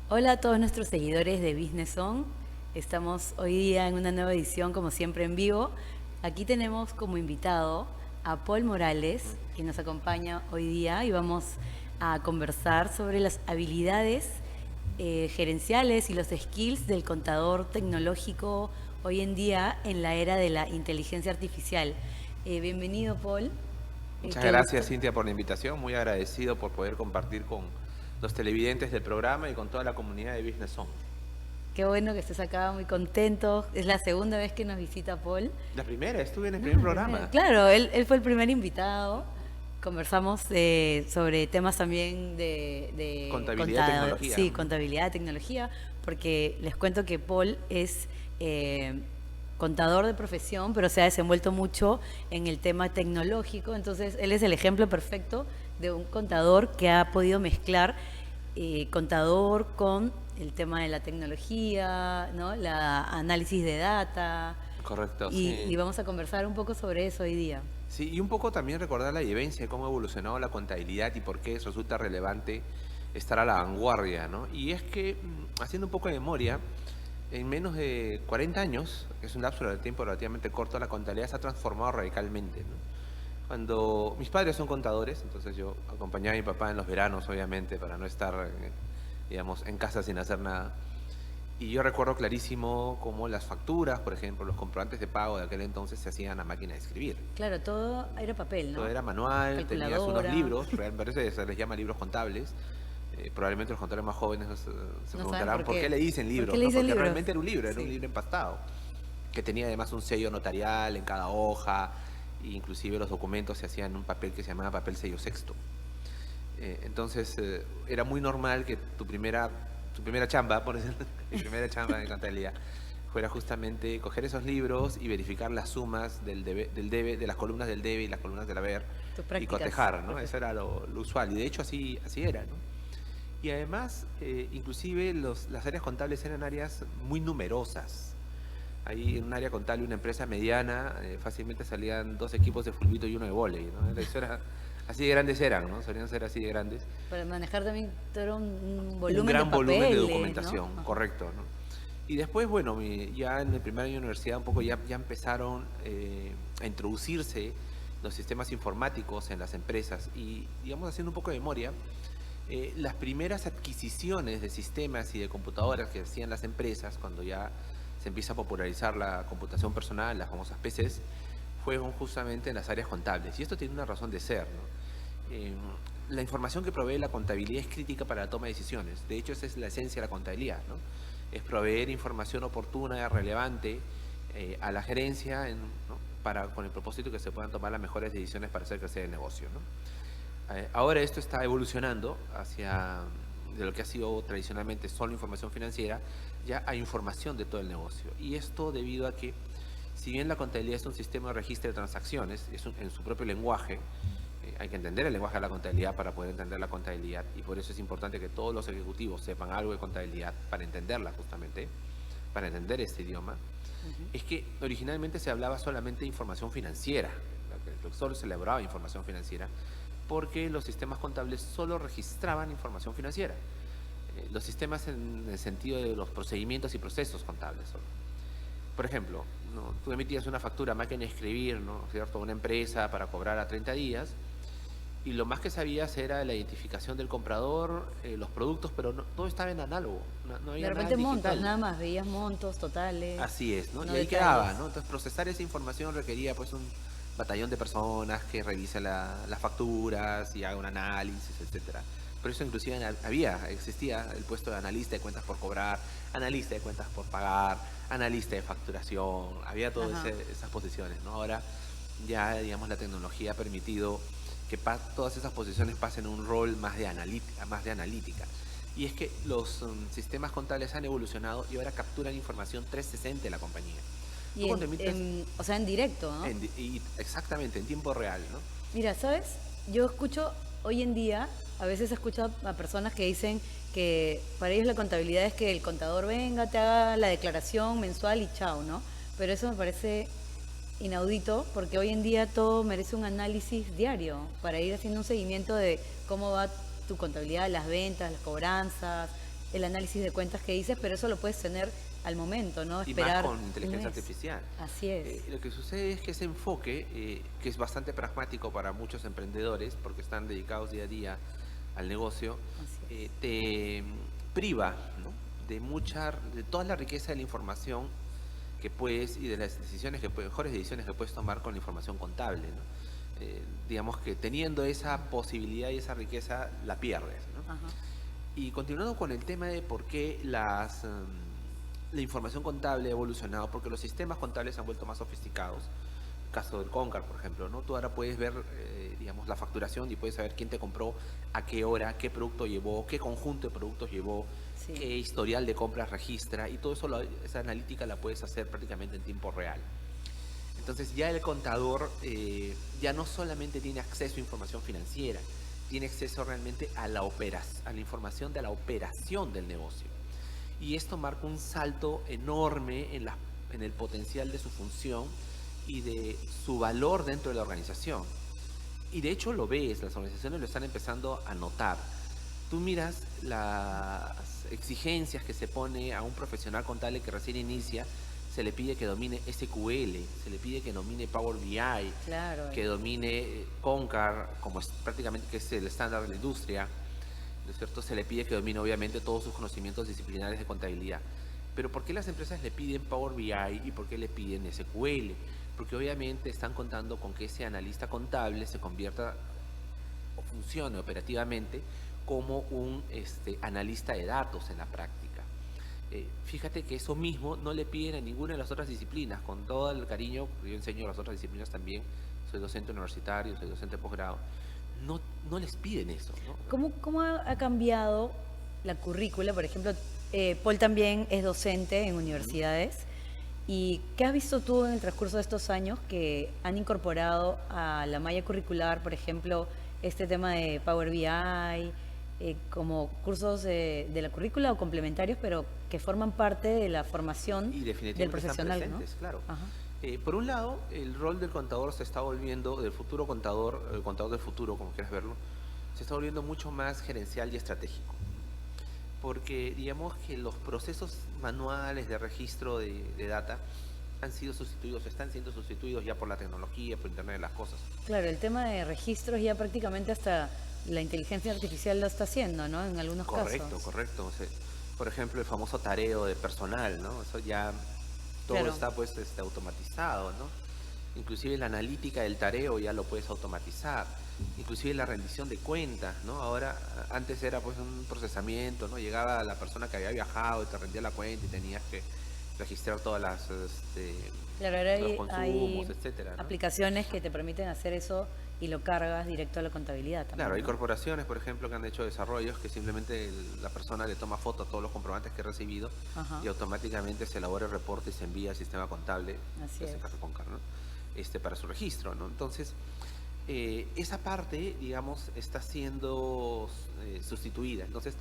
Hola a todos nuestros seguidores de Business On. Estamos hoy día en una nueva edición, como siempre, en vivo. Aquí tenemos como invitado a Paul Morales, que nos acompaña hoy día y vamos a conversar sobre las habilidades gerenciales y los skills del contador tecnológico hoy en día en la era de la inteligencia artificial. Bienvenido, Paul. Muchas Qué gracias, gusto. Cintia, por la invitación. Muy agradecido por poder compartir con los televidentes del programa y con toda la comunidad de Business On. Qué bueno que estés acá, muy contento. Es la segunda vez que nos visita Paul. La primera, estuve en el No, primer el primer. programa. Claro, él fue el primer invitado. Conversamos sobre temas también de Contabilidad, tecnología. sí, contabilidad, tecnología, porque les cuento que Paul es contador de profesión, pero se ha desenvuelto mucho en el tema tecnológico. Entonces, él es el ejemplo perfecto de un contador que ha podido mezclar contador con el tema de la tecnología, ¿no? La análisis de data. Correcto, Y sí. vamos a conversar un poco sobre eso hoy día. Sí, y un poco también recordar la vivencia, cómo ha evolucionado la contabilidad y por qué resulta relevante estar a la vanguardia, ¿no? Y es que, haciendo un poco de memoria, en menos de 40 años, que es un lapso de tiempo relativamente corto, la contabilidad se ha transformado radicalmente, ¿no? Cuando mis padres son contadores, entonces yo acompañaba a mi papá en los veranos, obviamente, para no estar, digamos, en casa sin hacer nada. Y yo recuerdo clarísimo cómo las facturas, por ejemplo, los comprobantes de pago de aquel entonces se hacían a máquina de escribir. Claro, todo era papel, Todo ¿no? era manual, tenías unos Calculadora. libros, realmente se les llama libros contables. Probablemente los contadores más jóvenes se No saben preguntarán por por qué qué. le dicen ¿Por qué libros, le ¿no? dicen Porque libros? realmente era un Sí. libro empastado, que tenía además un sello notarial en cada hoja, e inclusive los documentos se hacían en un papel que se llamaba papel sello sexto. Entonces era muy normal que tu primera chamba, por decirlo, mi primera chamba de contabilidad, fuera justamente coger esos libros y verificar las sumas de las columnas del debe y las columnas del haber Tus y prácticas. cotejar, ¿no? Eso era lo usual y de hecho así era, ¿no? Y además, inclusive las áreas contables eran áreas muy numerosas. Ahí en un área contable, una empresa mediana, fácilmente salían 2 equipos de fulbito y uno de vóley, ¿no? Eso era, así de grandes eran, ¿no? Solían ser así de grandes. Para manejar también todo un Un volumen de gran volumen de papeles, ¿no? documentación, Ajá. correcto, ¿no? Y después, bueno, ya en el primer año de universidad un poco ya empezaron a introducirse los sistemas informáticos en las empresas y, digamos, haciendo un poco de memoria, las primeras adquisiciones de sistemas y de computadoras que hacían las empresas, cuando ya se empieza a popularizar la computación personal, las famosas PCs, fueron justamente en las áreas contables. Y esto tiene una razón de ser, ¿no? La información que provee la contabilidad es crítica para la toma de decisiones. De hecho, esa es la esencia de la contabilidad, ¿no? Es proveer información oportuna, relevante a la gerencia, ¿no? Con el propósito de que se puedan tomar las mejores decisiones para hacer crecer el negocio, ¿no? Ahora esto está evolucionando hacia de lo que ha sido tradicionalmente solo información financiera, ya hay información de todo el negocio. Y esto debido a que, si bien la contabilidad es un sistema de registro de transacciones, en su propio lenguaje, hay que entender el lenguaje de la contabilidad para poder entender la contabilidad, y por eso es importante que todos los ejecutivos sepan algo de contabilidad para entenderla justamente, para entender este idioma. Es que originalmente se hablaba solamente de información financiera, solo se elaboraba información financiera, porque los sistemas contables solo registraban información financiera. Los sistemas en el sentido de los procedimientos y procesos contables solo. Por ejemplo, ¿no? Tú emitías una factura a máquina de escribir, ¿no? ¿Cierto? Una empresa para cobrar a 30 días, y lo más que sabías era la identificación del comprador, los productos, pero todo estaba en análogo, no De había nada repente en montos, digital. nada más, veías montos totales, Así es, ¿no? no Y ahí detalles. quedaba, ¿no? Entonces procesar esa información requería pues un batallón de personas que revise las facturas y haga un análisis, etcétera. Por eso inclusive existía el puesto de analista de cuentas por cobrar, analista de cuentas por pagar, analista de facturación, había todas Ajá. esas posiciones, ¿no? Ahora ya, digamos, la tecnología ha permitido que todas esas posiciones pasen a un rol más de analítica. Y es que los sistemas contables han evolucionado y ahora capturan información 360 de la compañía. Tú Y cuando emites, o sea, en directo, ¿no? exactamente, en tiempo real, ¿no? Mira, ¿sabes? Yo escucho hoy en día, a veces he escuchado a personas que dicen que para ellos la contabilidad es que el contador venga, te haga la declaración mensual y chao, ¿no? Pero eso me parece inaudito porque hoy en día todo merece un análisis diario para ir haciendo un seguimiento de cómo va tu contabilidad, las ventas, las cobranzas, el análisis de cuentas que dices, pero eso lo puedes tener al momento, ¿no? Y más Esperar con un inteligencia mes. artificial. Así es. Lo que sucede es que ese enfoque, que es bastante pragmático para muchos emprendedores, porque están dedicados día a día al negocio, Así es. te priva, ¿no?, de toda la riqueza de la información que puedes y de las decisiones mejores decisiones que puedes tomar con la información contable, ¿no? Digamos que teniendo esa posibilidad y esa riqueza la pierdes, ¿no? Ajá. Y continuando con el tema de por qué la información contable ha evolucionado, porque los sistemas contables se han vuelto más sofisticados. El caso del Concar, por ejemplo, ¿no? Tú ahora puedes ver, digamos, la facturación y puedes saber quién te compró, a qué hora, qué producto llevó, qué conjunto de productos llevó, Sí. qué historial de compras registra, y todo eso, esa analítica la puedes hacer prácticamente en tiempo real. Entonces ya el contador ya no solamente tiene acceso a información financiera, tiene acceso realmente a a la información de la operación del negocio. Y esto marca un salto enorme en el potencial de su función y de su valor dentro de la organización. Y de hecho lo ves, las organizaciones lo están empezando a notar. Tú miras las exigencias que se pone a un profesional contable que recién inicia, se le pide que domine SQL, se le pide que domine Power BI, Claro. que domine Concur, como es prácticamente que es el estándar de la industria, ¿no es cierto? Se le pide que domine obviamente todos sus conocimientos disciplinares de contabilidad. Pero ¿por qué las empresas le piden Power BI y por qué le piden SQL? Porque obviamente están contando con que ese analista contable se convierta o funcione operativamente como un analista de datos en la práctica. Fíjate que eso mismo no le piden a ninguna de las otras disciplinas, con todo el cariño, yo enseño las otras disciplinas también, soy docente universitario, soy docente de posgrado, no les piden eso, ¿no? ¿Cómo ha cambiado la currícula? Por ejemplo, Paul también es docente en Ujú. universidades. ¿Y qué has visto tú en el transcurso de estos años que han incorporado a la malla curricular, por ejemplo, este tema de Power BI, como cursos de la currícula o complementarios, pero que forman parte de la formación Y del definitivamente están profesional, ¿no? presentes, claro. Ajá. Por un lado, el rol del contador se está volviendo, del futuro contador, el contador del futuro, como quieras verlo, se está volviendo mucho más gerencial y estratégico. Porque digamos que los procesos manuales de registro de data han sido sustituidos, están siendo sustituidos ya por la tecnología, por Internet de las cosas. Claro, el tema de registros ya prácticamente hasta la inteligencia artificial lo está haciendo, ¿no? En algunos Correcto, casos. correcto. O sea, por ejemplo, el famoso tareo de personal, ¿no? Eso ya todo Claro. está pues automatizado, ¿no? Inclusive la analítica del tareo ya lo puedes automatizar. Inclusive la rendición de cuentas, ¿no? Ahora, antes era pues un procesamiento, ¿no? Llegaba la persona que había viajado y te rendía la cuenta y tenías que registrar todas Claro, ahora los hay consumos, etcétera, ¿no? aplicaciones que te permiten hacer eso y lo cargas directo a la contabilidad también, Claro, hay ¿no? corporaciones, por ejemplo, que han hecho desarrollos que simplemente la persona le toma foto a todos los comprobantes que ha recibido Ajá, y automáticamente se elabora el reporte y se envía al sistema contable, así en este es. caso Concar, ¿no? Para su registro, ¿no? Entonces, esa parte, digamos, está siendo sustituida. Entonces,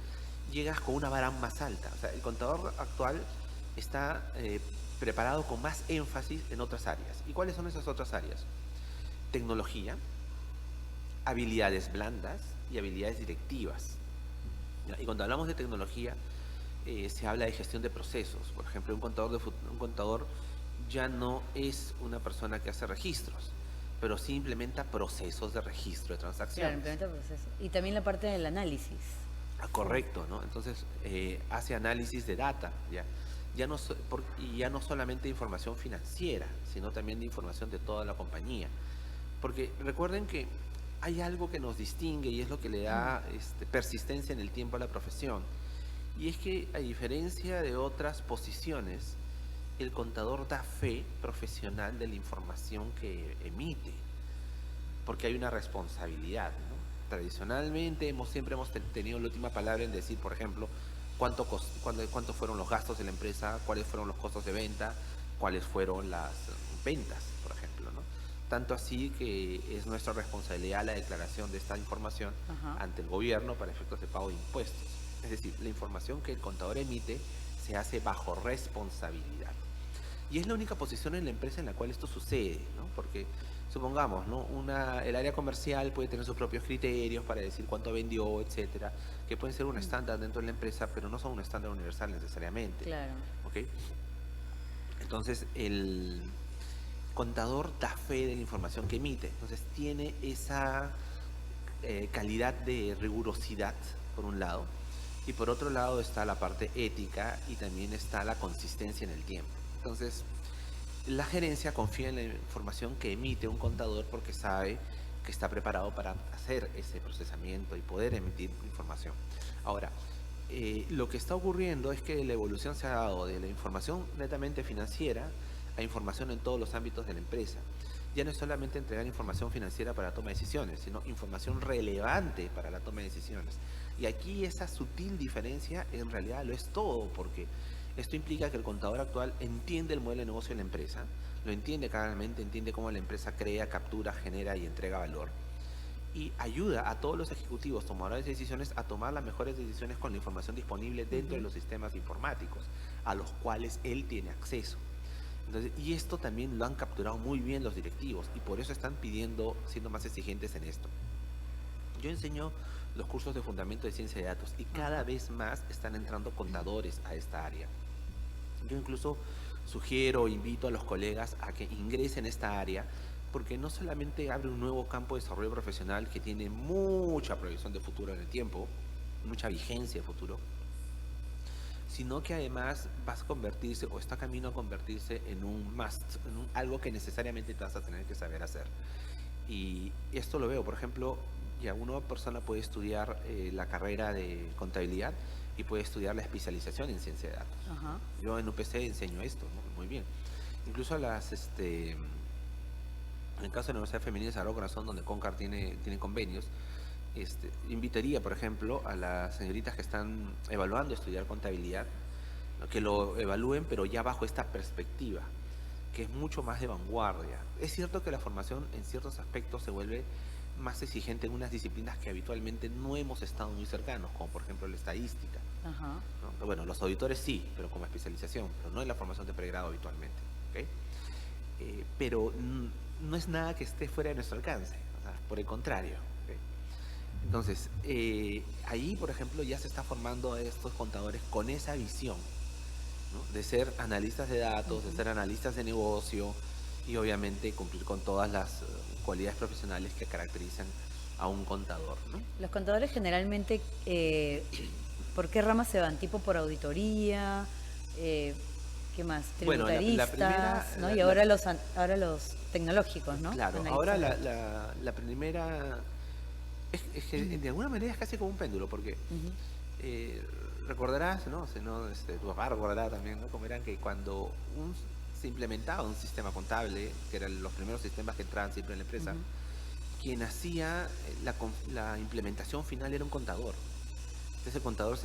llegas con una vara más alta. O sea, el contador actual está preparado con más énfasis en otras áreas. ¿Y cuáles son esas otras áreas? Tecnología, habilidades blandas y habilidades directivas. ¿Ya? Y cuando hablamos de tecnología, se habla de gestión de procesos. Por ejemplo, un contador ya no es una persona que hace registros, pero sí implementa procesos de registro de Claro, transacciones. implementa el proceso. Y también la parte del análisis. Ah, Sí. correcto, ¿no? Entonces, hace análisis de data, ¿ya? Y ya no solamente de información financiera, sino también de información de toda la compañía. Porque recuerden que hay algo que nos distingue y es lo que le da persistencia en el tiempo a la profesión. Y es que a diferencia de otras posiciones, el contador da fe profesional de la información que emite, porque hay una responsabilidad, ¿no? Tradicionalmente siempre hemos tenido la última palabra en decir, por ejemplo, cuánto fueron los gastos de la empresa, cuáles fueron los costos de venta, cuáles fueron las ventas, por ejemplo, ¿no? tanto así que es nuestra responsabilidad la declaración de esta información Ajá. ante el gobierno para efectos de pago de impuestos. Es decir, la información que el contador emite se hace bajo responsabilidad. Y es la única posición en la empresa en la cual esto sucede, ¿no? Porque supongamos, ¿no? El área comercial puede tener sus propios criterios para decir cuánto vendió, etcétera, que pueden ser un estándar dentro de la empresa, pero no son un estándar universal necesariamente, Claro. ¿ok? Entonces, el contador da fe de la información que emite, entonces tiene esa calidad de rigurosidad, por un lado, y por otro lado está la parte ética y también está la consistencia en el tiempo. Entonces, la gerencia confía en la información que emite un contador porque sabe que está preparado para hacer ese procesamiento y poder emitir información. Ahora, lo que está ocurriendo es que la evolución se ha dado de la información netamente financiera a información en todos los ámbitos de la empresa. Ya no es solamente entregar información financiera para la toma de decisiones, sino información relevante para la toma de decisiones. Y aquí esa sutil diferencia en realidad lo es todo, porque esto implica que el contador actual entiende el modelo de negocio de la empresa, lo entiende claramente, entiende cómo la empresa crea, captura, genera y entrega valor, y ayuda a todos los ejecutivos tomadores de decisiones a tomar las mejores decisiones con la información disponible dentro de los sistemas informáticos a los cuales él tiene acceso. Entonces, y esto también lo han capturado muy bien los directivos y por eso están pidiendo, siendo más exigentes en esto. Yo enseño los cursos de fundamento de ciencia de datos y cada vez más están entrando contadores a esta área. Yo incluso sugiero, invito a los colegas a que ingresen a esta área porque no solamente abre un nuevo campo de desarrollo profesional que tiene mucha proyección de futuro en el tiempo, mucha vigencia de futuro, sino que además vas a convertirse o está camino a convertirse en un must, en algo que necesariamente te vas a tener que saber hacer. Y esto lo veo, por ejemplo, ya una persona puede estudiar la carrera de contabilidad y puede estudiar la especialización en ciencia de datos. Ajá. Yo en UPC enseño esto, ¿no? Muy bien. Incluso en el caso de la Universidad Femenina de Sagrado Corazón, donde CONCAR tiene convenios, invitaría, por ejemplo, a las señoritas que están evaluando estudiar contabilidad, ¿no? Que lo evalúen, pero ya bajo esta perspectiva, que es mucho más de vanguardia. Es cierto que la formación en ciertos aspectos se vuelve más exigente en unas disciplinas que habitualmente no hemos estado muy cercanos, como por ejemplo la estadística, Ajá. ¿no? Bueno, los auditores sí, pero como especialización, pero no en la formación de pregrado habitualmente, ¿ok? Pero no es nada que esté fuera de nuestro alcance, o sea, por el contrario. ¿Ok? Entonces, ahí, por ejemplo, ya se está formando estos contadores con esa visión, ¿no? De ser analistas de datos, de ser analistas de negocio y obviamente cumplir con todas las cualidades profesionales que caracterizan a un contador, ¿no? Los contadores generalmente, ¿por qué ramas se van? ¿Tipo por auditoría? ¿Qué más? Bueno, la primera... Tributaristas, ¿no? Y ahora los tecnológicos, ¿no? Claro, ahora la primera... Es que de alguna manera es casi como un péndulo, porque recordarás, ¿no? Tu papá recordará también, ¿no? Como eran que cuando se implementaba un sistema contable, que eran los primeros sistemas que entraban siempre en la empresa, quien hacía la implementación final era un contador. Entonces el contador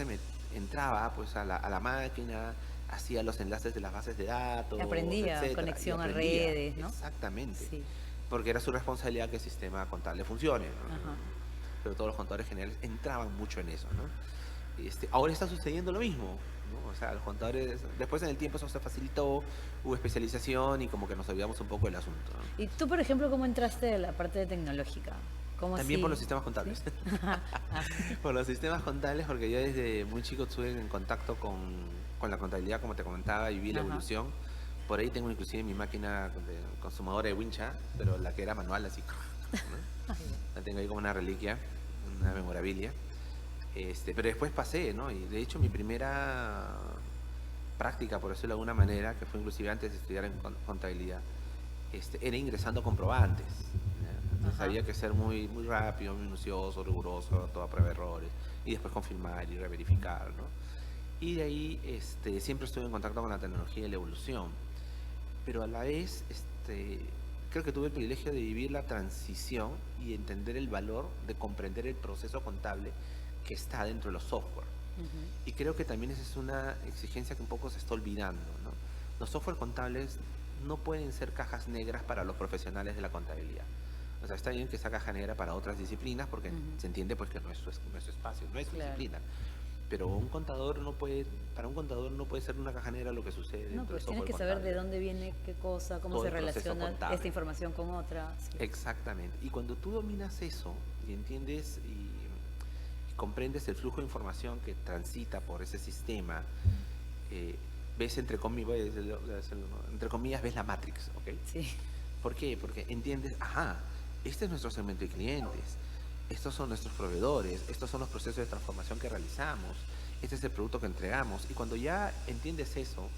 entraba pues a la máquina, hacía los enlaces de las bases de datos, aprendía, etcétera, conexión y a aprendía. redes, ¿no? Exactamente. Sí. Porque era su responsabilidad que el sistema contable funcione, ¿no? Ajá. Pero todos los contadores generales entraban mucho en eso, ¿no? Ahora está sucediendo lo mismo, ¿no? O sea, los contadores, después en el tiempo eso se facilitó, hubo especialización y como que nos olvidamos un poco del asunto, ¿no? ¿Y tú, por ejemplo, cómo entraste a la parte de tecnológica? ¿Cómo También así? por los sistemas contables. ¿Sí? Por los sistemas contables, porque yo desde muy chico estuve en contacto con la contabilidad, como te comentaba, y vi la Ajá. evolución. Por ahí tengo inclusive mi máquina consumadora de wincha, pero la que era manual, así, ¿no? La tengo ahí como una reliquia, una memorabilia. Pero después pasé, ¿no? Y de hecho mi primera práctica, por decirlo de alguna manera, que fue inclusive antes de estudiar en contabilidad, era ingresando comprobantes. ¿Ya? Entonces Ajá. había que ser muy, muy rápido, minucioso, riguroso, toda prueba de errores, y después confirmar y reverificar, ¿no? Y de ahí siempre estuve en contacto con la tecnología y la evolución, pero a la vez creo que tuve el privilegio de vivir la transición y entender el valor de comprender el proceso contable que está dentro de los software. Y creo que también esa es una exigencia que un poco se está olvidando, ¿no? Los software contables no pueden ser cajas negras para los profesionales de la contabilidad. O sea, está bien que sea caja negra para otras disciplinas porque Ujú. se entiende pues que no es su espacio, no es su Claro. disciplina. Pero un contador no puede, para un contador no puede ser una caja negra lo que sucede No, dentro del pues tienes software que saber de contable. dónde viene qué cosa, cómo Todo se el proceso relaciona esta contable. información con otra. Sí. Exactamente. Y cuando tú dominas eso y entiendes y comprendes el flujo de información que transita por ese sistema, eh, ves entre comillas, ves la Matrix, ¿ok? Sí. ¿Por qué? Porque entiendes, ajá, este es nuestro segmento de clientes, estos son nuestros proveedores, estos son los procesos de transformación que realizamos, este es el producto que entregamos. Y cuando ya entiendes eso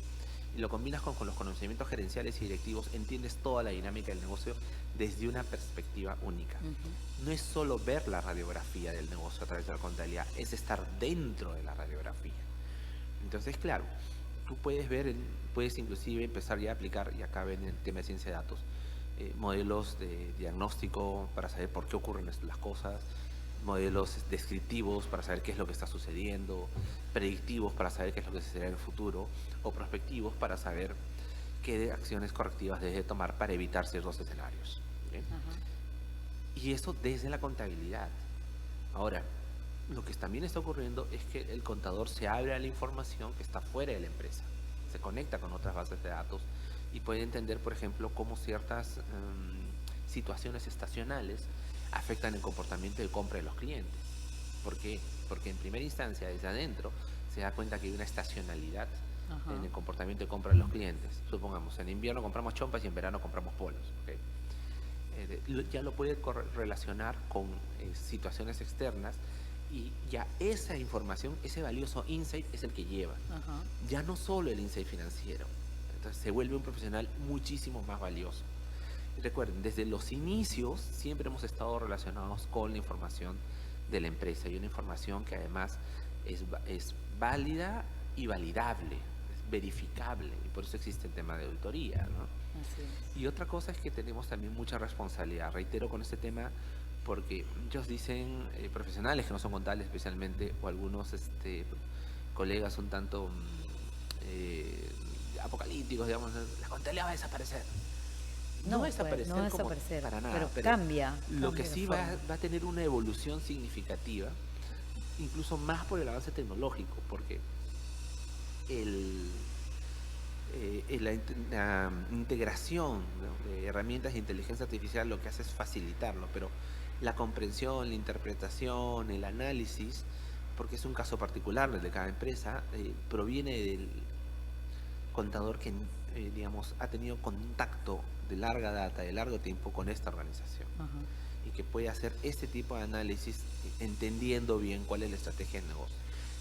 y lo combinas con los conocimientos gerenciales y directivos, entiendes toda la dinámica del negocio desde una perspectiva única. Ujú. No es solo ver la radiografía del negocio a través de la contabilidad, es estar dentro de la radiografía. Entonces, claro, tú puedes ver, puedes inclusive empezar ya a aplicar, y acá ven el tema de ciencia de datos, modelos de diagnóstico para saber por qué ocurren las cosas, modelos descriptivos para saber qué es lo que está sucediendo, predictivos para saber qué es lo que sucederá en el futuro, o prospectivos para saber qué acciones correctivas debe tomar para evitar ciertos escenarios. ¿Bien? Ajá. Y eso desde la contabilidad. Ahora, lo que también está ocurriendo es que el contador se abre a la información que está fuera de la empresa, se conecta con otras bases de datos y puede entender, por ejemplo, cómo ciertas situaciones estacionales afectan el comportamiento de compra de los clientes. ¿Por qué? Porque en primera instancia, desde adentro, se da cuenta que hay una estacionalidad en Ajá. el comportamiento de compra de los clientes. Supongamos, en invierno compramos chompas y en verano compramos polos. ¿Ok? Ya lo puede relacionar con situaciones externas y ya esa información, ese valioso insight es el que lleva. Ajá. Ya no solo el insight financiero. Entonces se vuelve un profesional muchísimo más valioso. Y recuerden, desde los inicios siempre hemos estado relacionados con la información de la empresa y una información que además es válida y validable, es verificable y por eso existe el tema de auditoría, ¿no? Así es. Y otra cosa es que tenemos también mucha responsabilidad, reitero con este tema, porque muchos dicen, profesionales que no son contables especialmente, o algunos colegas un tanto apocalípticos, digamos, la contabilidad va a desaparecer. No va a No, pues, no va desaparecer a como desaparecer, para nada, pero pero cambia, lo que cambia de sí forma. va a tener una evolución significativa, incluso más por el avance tecnológico, porque el, la integración, ¿no?, de herramientas de inteligencia artificial lo que hace es facilitarlo, pero la comprensión, la interpretación, el análisis, porque es un caso particular el de cada empresa, proviene del contador que, digamos, ha tenido contacto de larga data, de largo tiempo con esta organización Ajá. y que puede hacer este tipo de análisis entendiendo bien cuál es la estrategia de negocio.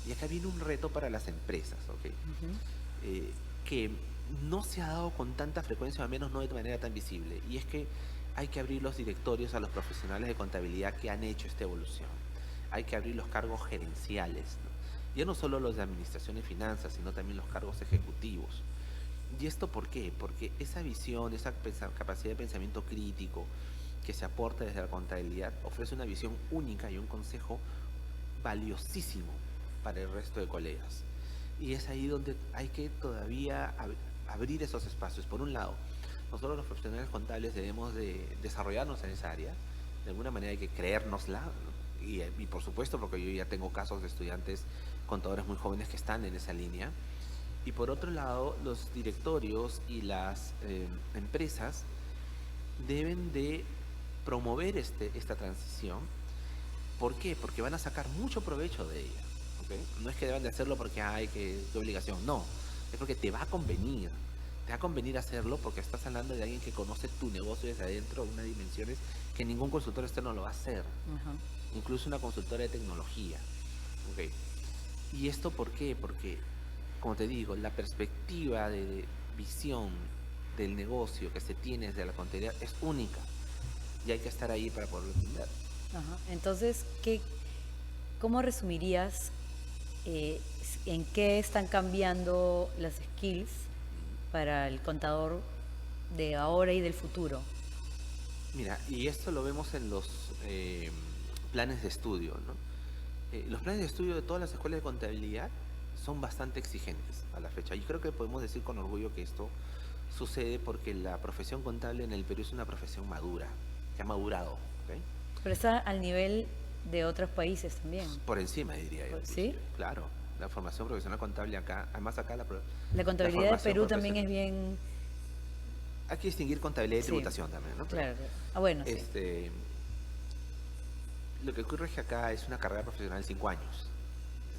Y acá viene un reto para las empresas, ¿ok? Ujú. Que no se ha dado con tanta frecuencia, o al menos no de manera tan visible, y es que hay que abrir los directorios a los profesionales de contabilidad que han hecho esta evolución. Hay que abrir los cargos gerenciales, ¿no? Ya no solo los de administración y finanzas, sino también los cargos ejecutivos. ¿Y esto por qué? Porque esa visión, esa capacidad de pensamiento crítico que se aporta desde la contabilidad ofrece una visión única y un consejo valiosísimo para el resto de colegas. Y es ahí donde hay que todavía abrir esos espacios. Por un lado, nosotros los profesionales contables debemos de desarrollarnos en esa área. De alguna manera hay que creérnosla, ¿no? Y por supuesto, porque yo ya tengo casos de estudiantes contadores muy jóvenes que están en esa línea. Y por otro lado, los directorios y las empresas deben de promover esta transición. ¿Por qué? Porque van a sacar mucho provecho de ella. ¿Ok? No es que deban de hacerlo porque hay que obligación, no. Es porque te va a convenir. Te va a convenir hacerlo porque estás hablando de alguien que conoce tu negocio desde adentro, unas dimensiones que ningún consultor externo lo va a hacer. Ajá. Incluso una consultora de tecnología. ¿Ok? ¿Y esto por qué? Porque, como te digo, la perspectiva de visión del negocio que se tiene desde la contabilidad es única. Y hay que estar ahí para poderlo entender. Ajá. Entonces, ¿cómo resumirías en qué están cambiando las skills para el contador de ahora y del futuro? Mira, y esto lo vemos en los planes de estudio, ¿no? Los planes de estudio de todas las escuelas de contabilidad son bastante exigentes a la fecha. Y creo que podemos decir con orgullo que esto sucede porque la profesión contable en el Perú es una profesión madura, que ha madurado, ¿ok? Pero está al nivel de otros países también. Por encima diría yo, ¿Sí? inclusive. Claro, la formación profesional contable acá, además acá La la contabilidad de formación Perú también profesional. es bien... Hay que distinguir contabilidad y Sí, tributación también, ¿no? Pero, claro. Ah, bueno, sí. este, lo que ocurre es que acá es una carrera profesional de 5 años.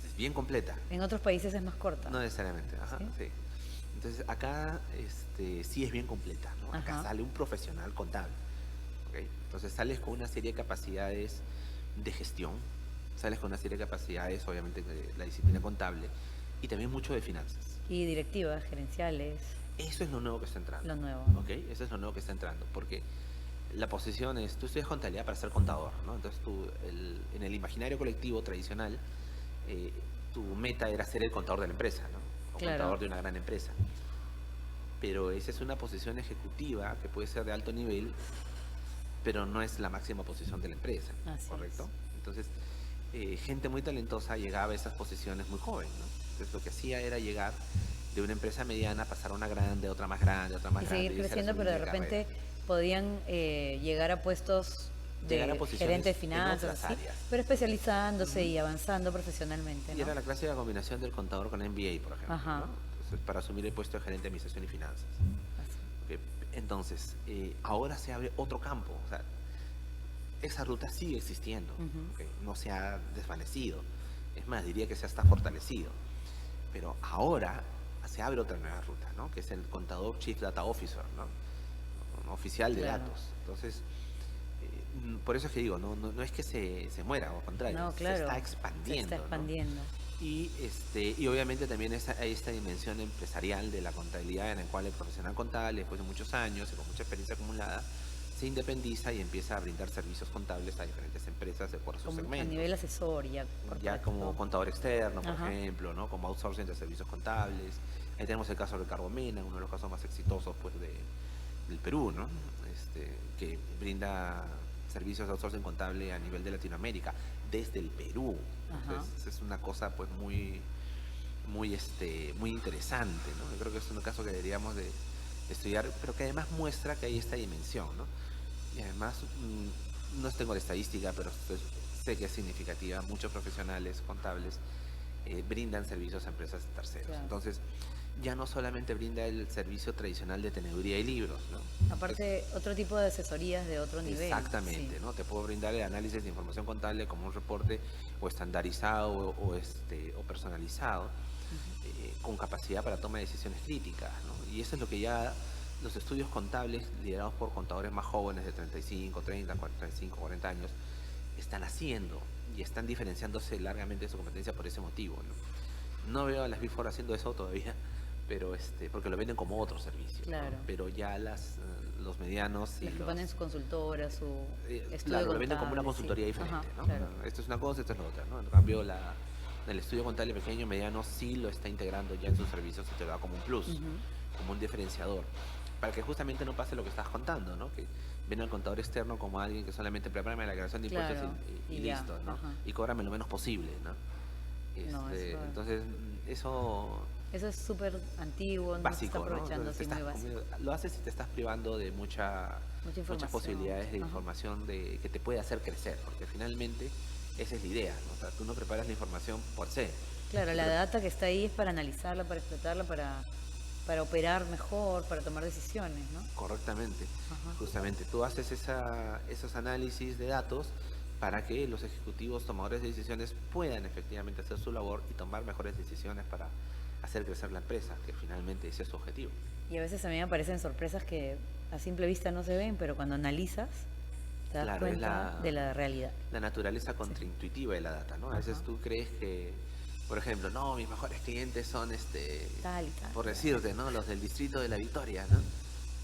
Es bien completa. En otros países es más corta. No necesariamente, ajá, ¿Sí? sí. Entonces acá sí es bien completa, ¿no? Acá Ajá. sale un profesional contable, ¿ok? Entonces sales con una serie de capacidades de gestión, sales con una serie de capacidades, obviamente, de la disciplina contable y también mucho de finanzas. Y directivas, gerenciales, Eso es lo nuevo que está entrando, lo nuevo, ¿no? ¿ok? Eso es lo nuevo que está entrando, porque la posición es, tú estudias contabilidad para ser contador, ¿no? Entonces en el imaginario colectivo tradicional, eh, tu meta era ser el contador de la empresa, ¿no? O Claro. contador de una gran empresa. Pero esa es una posición ejecutiva que puede ser de alto nivel, pero no es la máxima posición de la empresa, Así ¿correcto? es. Entonces, gente muy talentosa llegaba a esas posiciones muy joven, ¿no? Entonces lo que hacía era llegar de una empresa mediana, pasar a una grande, otra más grande, otra más Y grande. seguir Y esa era creciendo, su pero de línea de carrera. repente podían llegar a puestos Llegar a de posiciones gerente de en finanzas, otras así, áreas. pero especializándose y avanzando profesionalmente, Y ¿no? era la clásica combinación del contador con MBA, por ejemplo, Ajá. ¿no? Entonces, para asumir el puesto de gerente de administración y finanzas. Así. Ok, entonces, ahora se abre otro campo. O sea, esa ruta sigue existiendo, Ujú. ¿ok? No se ha desvanecido. Es más, diría que se ha hasta fortalecido. Pero ahora se abre otra nueva ruta, ¿no? Que es el contador Chief Data Officer, ¿no? Oficial de Claro. datos. Entonces, por eso es que digo, no es que se muera, al contrario, No, se claro. está Se expandiendo, está ¿no? expandiendo. Y obviamente también hay esta dimensión empresarial de la contabilidad en la cual el profesional contable, después de muchos años y con mucha experiencia acumulada, se independiza y empieza a brindar servicios contables a diferentes empresas de acuerdo a sus Como a segmentos. nivel asesor ya Ya como corporativo. contador externo, por Ajá. ejemplo, ¿no? Como outsourcing de servicios contables. Ahí tenemos el caso de Ricardo Mena, uno de los casos más exitosos pues, del Perú, ¿no? Que brinda servicios de outsourcing contable a nivel de Latinoamérica, desde el Perú. Ajá. Entonces, es una cosa pues muy interesante, ¿no? Yo creo que es un caso que deberíamos de estudiar, pero que además muestra que hay esta dimensión, ¿no? Y además, no tengo la estadística, pero sé que es significativa. Muchos profesionales contables brindan servicios a empresas terceros. Claro. Entonces, ya no solamente brinda el servicio tradicional de teneduría y libros, ¿no? Aparte, otro tipo de asesorías de otro nivel. Exactamente, Sí. ¿no? Te puedo brindar el análisis de información contable como un reporte o estandarizado o personalizado, con capacidad para toma de decisiones críticas, ¿no? Y eso es lo que ya los estudios contables liderados por contadores más jóvenes de 35, 30, 45, 40 años están haciendo y están diferenciándose largamente de su competencia por ese motivo, ¿no? No veo a las Big Four haciendo eso todavía, pero porque lo venden como otro servicio, ¿no? Claro. Pero ya los medianos y Los que ponen su consultora, su estudio claro, lo venden como una contable, consultoría sí. diferente, Ajá, ¿no? claro. Esto es una cosa, esto es la otra, ¿no? En cambio, el estudio contable pequeño y mediano sí lo está integrando ya en sus servicios y te lo da como un plus, Ujú. como un diferenciador, para que justamente no pase lo que estás contando, ¿no? Que ven al contador externo como alguien que solamente prepárame la declaración de impuestos Claro, y y ya, listo, ¿no? ajá. Y cóbrame lo menos posible, ¿no? No, Entonces, eso eso es súper antiguo, no se está básico, ¿no? aprovechando, Entonces, sí, muy básico. lo haces y te estás privando de Mucha muchas información. posibilidades de Ajá. información que te puede hacer crecer, porque finalmente esa es la idea, ¿no? O sea, tú no preparas la información por sí. Claro, Tú la pre- data que está ahí es para analizarla, para explotarla, para operar mejor, para tomar decisiones, ¿no? Correctamente, Ajá. justamente. Tú haces esos análisis de datos para que los ejecutivos tomadores de decisiones puedan efectivamente hacer su labor y tomar mejores decisiones para hacer crecer la empresa, que finalmente ese es su objetivo. Y a veces a mí me aparecen sorpresas que a simple vista no se ven, pero cuando analizas te das Claro, es cuenta de la realidad. la naturaleza contraintuitiva de la data, ¿no? A veces Ajá. tú crees que, por ejemplo, no, mis mejores clientes son Tal y tal. por decirte, ¿no? Los del distrito de la Victoria, ¿no?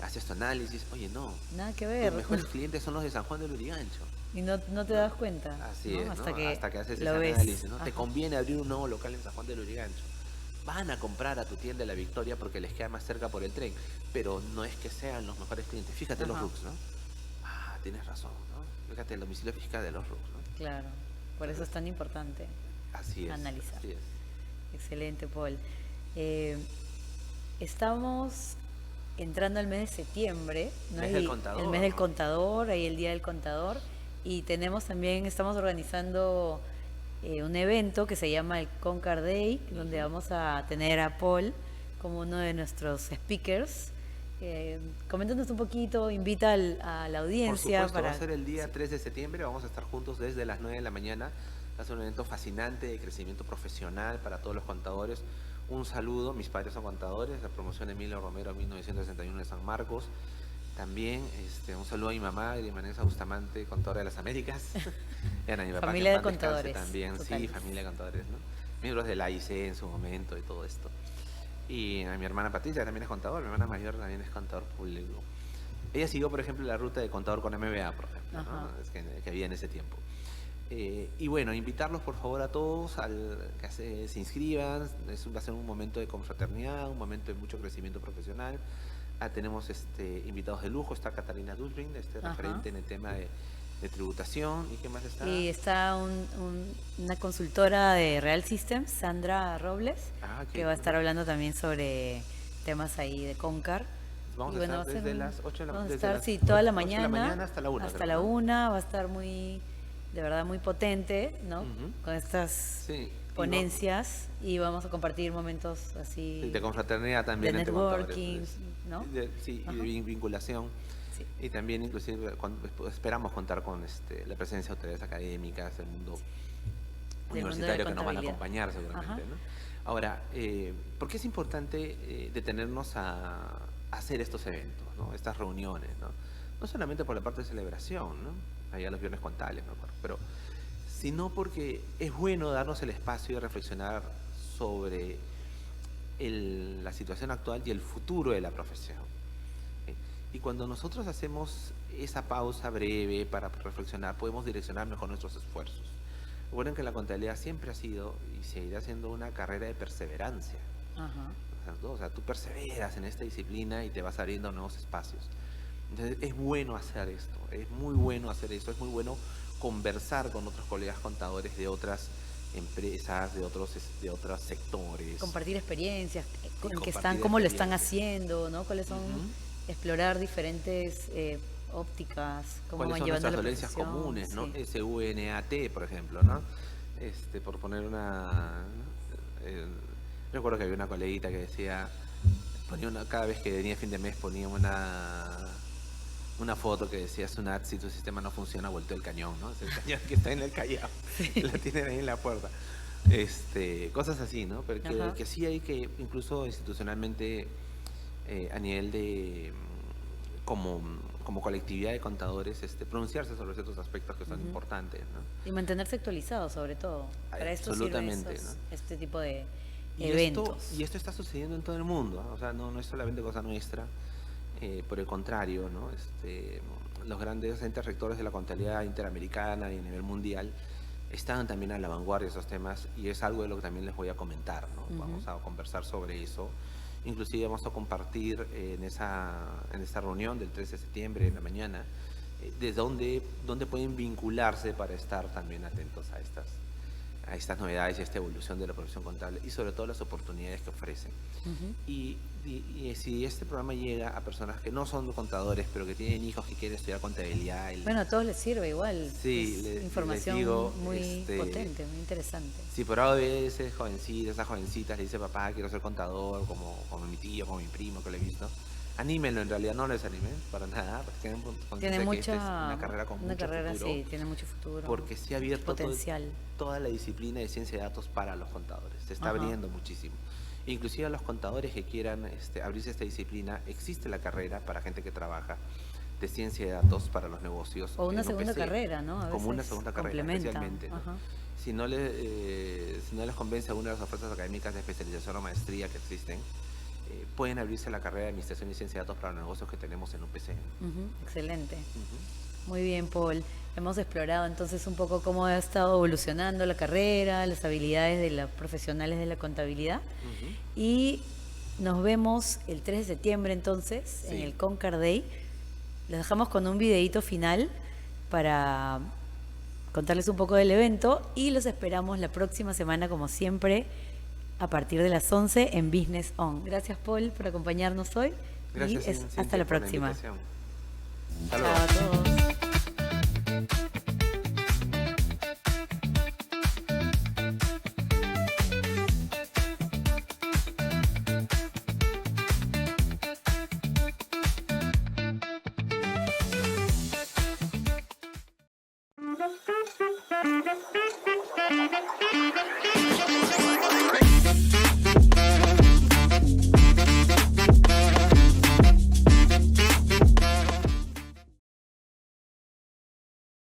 Haces tu análisis, oye, no, Nada que tus ver. mejores clientes son los de San Juan del Lurigancho. Y no te das cuenta, Así ¿no? es, ¿no? Hasta que haces lo ese ves. análisis, ¿no? Te Ajá. conviene abrir un nuevo local en San Juan del Lurigancho. Van a comprar a tu tienda de la Victoria porque les queda más cerca por el tren, pero no es que sean los mejores clientes. Fíjate los Ajá. RUCs, ¿no? Ah, tienes razón, ¿no? Fíjate el domicilio fiscal de los RUCs, ¿no? Claro, por eso es tan importante Así es. analizar. Así es. Excelente, Paul. Eh, estamos entrando al mes de septiembre, ¿no? Mes del Y contador, el mes del ¿no? contador, ahí el Día del Contador. Y tenemos también, estamos organizando un evento que se llama el Concar Day, donde vamos a tener a Paul como uno de nuestros speakers. Coméntanos un poquito, invita a la Por audiencia supuesto, va a para... ser el día Sí. 3 de septiembre, vamos a estar juntos desde las 9 de la mañana. Va a ser un evento fascinante de crecimiento profesional para todos los contadores. Un saludo, mis padres son contadores, la promoción Emilio Romero 1961 de San Marcos. También un saludo a mi mamá, Grimanesa Bustamante, contadora de las Américas. Y a mi papá, Familia que de en paz descanse contadores, también, sí, total. familia de contadores, ¿no? Miembros de la AIC en su momento y todo esto. Y a mi hermana Patricia, que también es contador, mi hermana mayor también es contador público. Ella siguió, por ejemplo, la ruta de contador con MBA, por ejemplo, Ajá. ¿no? Es que había en ese tiempo. Y bueno, invitarlos por favor a todos que se inscriban. Va a ser un momento de confraternidad, un momento de mucho crecimiento profesional. Tenemos invitados de lujo, está Catalina Dulbring, Ajá. referente en el tema de tributación. ¿Y qué más está? Y está una consultora de Real Systems, Sandra Robles, Qué que va a estar bueno. hablando también sobre temas ahí de Concar. Vamos Y a bueno, estar va a ser desde las 8 de la vamos a desde estar, las sí, toda la 8 de la mañana, mañana hasta la 1. hasta creo, la ¿no? 1, va a estar de verdad muy potente, ¿no? Ujú. Con estas Sí, ponencias y vamos a compartir momentos sí, así de confraternidad también de entre contadores, networking, pues. ¿no? Sí, y Ajá. de vinculación. Sí. Y también inclusive esperamos contar con la presencia de autoridades académicas, del mundo Del mundo de universitario que nos van a contabilidad. acompañar seguramente, Ajá. ¿no? Ahora, ¿por qué es importante detenernos a hacer estos eventos, ¿no? Estas reuniones, ¿no? No solamente por la parte de celebración, ¿no? Allá los viernes contables, me acuerdo, pero sino porque es bueno darnos el espacio de reflexionar sobre la situación actual y el futuro de la profesión. ¿Sí? Y cuando nosotros hacemos esa pausa breve para reflexionar, podemos direccionar mejor nuestros esfuerzos. Recuerden que la contabilidad siempre ha sido y seguirá siendo una carrera de perseverancia. Ajá. O sea, tú perseveras en esta disciplina y te vas abriendo nuevos espacios. Entonces, es bueno hacer esto, es muy bueno hacer esto, es muy bueno conversar con otros colegas contadores de otras empresas, de otros sectores. Compartir experiencias, en qué Compartir están, cómo lo están experiencias. haciendo, ¿no? Cuáles son, Ujú. explorar diferentes ópticas, cómo ¿Cuáles van son llevando nuestras la dolencias profesión. comunes, ¿no? Sí. SUNAT, por ejemplo, ¿no? Por poner eh, recuerdo que había una coleguita que decía, cada vez que venía fin de mes ponía una foto que decía: Sunat, si tu sistema no funciona, volteo el cañón, ¿no? Es el cañón que está en el Callao, lo tienen ahí en la puerta. Cosas así, ¿no? Pero Ajá. que sí hay que, incluso institucionalmente, a nivel de, como colectividad de contadores, pronunciarse sobre ciertos aspectos que son importantes, ¿no? Y mantenerse actualizado, sobre todo. Para esto sirve Absolutamente, ¿no? este tipo de Y eventos. esto está sucediendo en todo el mundo, ¿ah? O sea, no es solamente cosa nuestra, por el contrario, ¿no? Los grandes entes rectores de la contabilidad interamericana y a nivel mundial están también a la vanguardia de esos temas y es algo de lo que también les voy a comentar, ¿no? Ujú. Vamos a conversar sobre eso. Inclusive vamos a compartir en esta reunión del 13 de septiembre en la mañana de dónde pueden vincularse para estar también atentos a estas novedades y a esta evolución de la profesión contable y sobre todo las oportunidades que ofrecen. Ujú. Y si este programa llega a personas que no son contadores, pero que tienen hijos que quieren estudiar contabilidad, Bueno, a todos les sirve igual. sí, Es les información digo, muy potente, muy interesante. si por A o B ese jovencito, esas jovencitas le dice: papá, quiero ser contador, como mi tío, como mi primo que lo he visto, anímenlo. En realidad no les animen para nada, porque tienen Tiene conciencia que esta es mucha, una carrera con mucho futuro, sí, tiene mucho futuro. porque se ha abierto potencial. toda la disciplina de ciencia de datos para los contadores. Se está Ajá. abriendo muchísimo. Inclusive a los contadores que quieran abrirse esta disciplina, existe la carrera para gente que trabaja de ciencia de datos para los negocios. O una en segunda UPC, carrera, ¿no? A como una veces segunda carrera, complementa. especialmente, ¿no? Ajá. Si no les convence alguna de las ofertas académicas de especialización o maestría que existen, pueden abrirse la carrera de Administración y Ciencia de Datos para los negocios que tenemos en UPC. Ujú, excelente. Ujú. Muy bien, Paul. Hemos explorado entonces un poco cómo ha estado evolucionando la carrera, las habilidades de los profesionales de la contabilidad. Ujú. Y nos vemos el 3 de septiembre entonces en Sí. el Concar Day. Les dejamos con un videíto final para contarles un poco del evento y los esperamos la próxima semana como siempre a partir de las 11 en Business On. Gracias, Paul, por acompañarnos hoy. Gracias, hasta Cintia, la por la próxima. invitación. Hasta Chao luego. a todos.